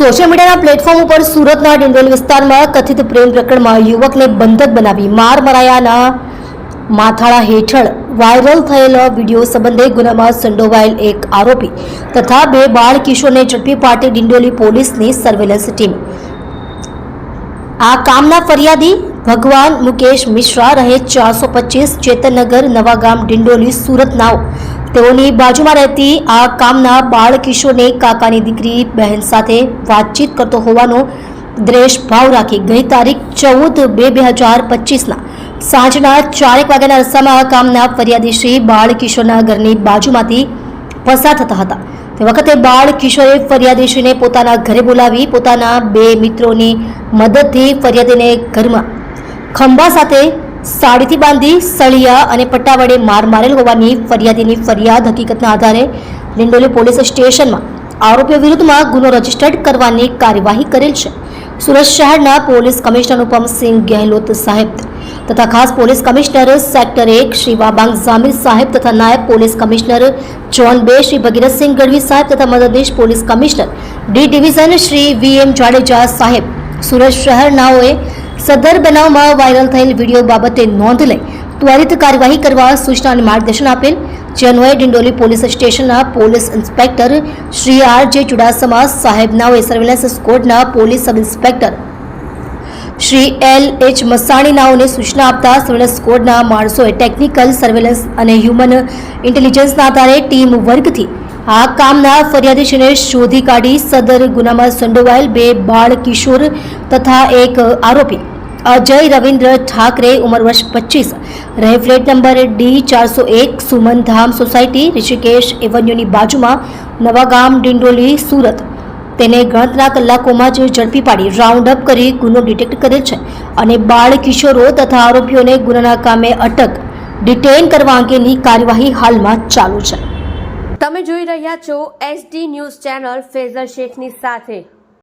Social મીડિયાના platform ઉપર સુરતના ડિંડોલી વિસ્તારમાં કથિત પ્રેમ પ્રકરણમાં યુવકને બંધક બનાવી માર મરાયાના માથાળા હેઠળ વાયરલ થયેલા વિડીયો સંબંધે ગુનામાં સંડોવાયેલ એક આરોપી તથા 2 બાળ કિશોરને ઝડપી પાડતી ડિંડોલી પોલીસની સર્વેલન્સ ટીમ આ કામના ફરિયાદી ભગવાન મુકેશ મિશ્રા રહે 425 ચેતનનગર નવાગામ ડિંડોલી સુરત નાઓ તેઓની બાજુમાં રહેતી આ કામના બાળ કિશોરને કાકાની દીકરી બહેન સાથે વાતચીત કરતો હોવાનો દ્વેષભાવ રાખી ગઈ તારીખ 14/2/2025ના સાંજના 4 વાગ્યાના અરસામાં આ કામના ફરિયાદી શ્રી બાળ કિશોરના ઘરની બાજુમાંથી પસાર થતા હતા તે વખતે બાળ કિશોરે ફરિયાદીશ્રીને પોતાના ઘરે બોલાવી પોતાના 2 મિત્રોની મદદથી ફરિયાદીને ઘરમાં ખંભા સાથે સાડીથી બાંધી સળિયા અને પટ્ટા વડે માર મારેલ હોવાની ફરિયાદીની ફરિયાદ હકીકતના આધારે ડિંડોલી પોલીસ સ્ટેશનમાં આરોપીઓ વિરુદ્ધમાં ગુનો રજીસ્ટર્ડ કરવાની કાર્યવાહી કરેલ છે. સુરત શહેરના પોલીસ કમિશનર ઉપમસિંહ ગેહલોત સાહેબ તથા ખાસ police commissioner sector 1 Shri Wabang Jamir સાહેબ તથા નાયબ police commissioner zone 2 Shri Bhagirathsinh Gadhvi સાહેબ તથા મદદનીશ police commissioner D division Shri VM Jadeja સાહેબ સુરત શહેરનાઓએ સદર બનાવમાં વાયરલ થયેલ વિડીયો બાબતે નોંધ લઈ ત્વરિત કાર્યવાહી કરવા સૂચના અને માર્ગદર્શન આપેલ જે અન્વયે ડિંડોલી પોલીસ સ્ટેશનના police inspector Shri RJ Chudasama સાહેબનાઓએ સર્વેલન્સ સ્કોડના police sub inspector Shri LH મસાણીનાઓને સૂચના આપતા સર્વેલન્સ સ્કોડના માણસોએ ટેકનિકલ સર્વેલન્સ અને હ્યુમન ઇન્ટેલિજન્સના આધારે ટીમ વર્ગથી આ કામના ફરિયાદીશ્રીને શોધી કાઢી સદર ગુનામાં સંડોવાયેલ 2 બાળ કિશોર તથા એક આરોપી અજય રવિન્દ્ર ઠાકરે ઉંમર વર્ષ 25 રહે flat number D401 Sumandham society Rishikesh એવન્યુની બાજુમાં નવાગામ ડિંડોલી સુરત તેને ગણતરીના કલાકોમાં જ ઝડપી પાડી રાઉન્ડ અપ કરી ગુનો ડિટેક્ટ કરેલ છે અને બાળ કિશોરો તથા આરોપીઓને ગુનાના કામે અટક ડિટેઇન કરવા અંગેની કાર્યવાહી હાલમાં ચાલુ છે. તમે જોઈ રહ્યા છો SD ન્યૂઝ ચેનલ ફેઝર શેખની સાથે.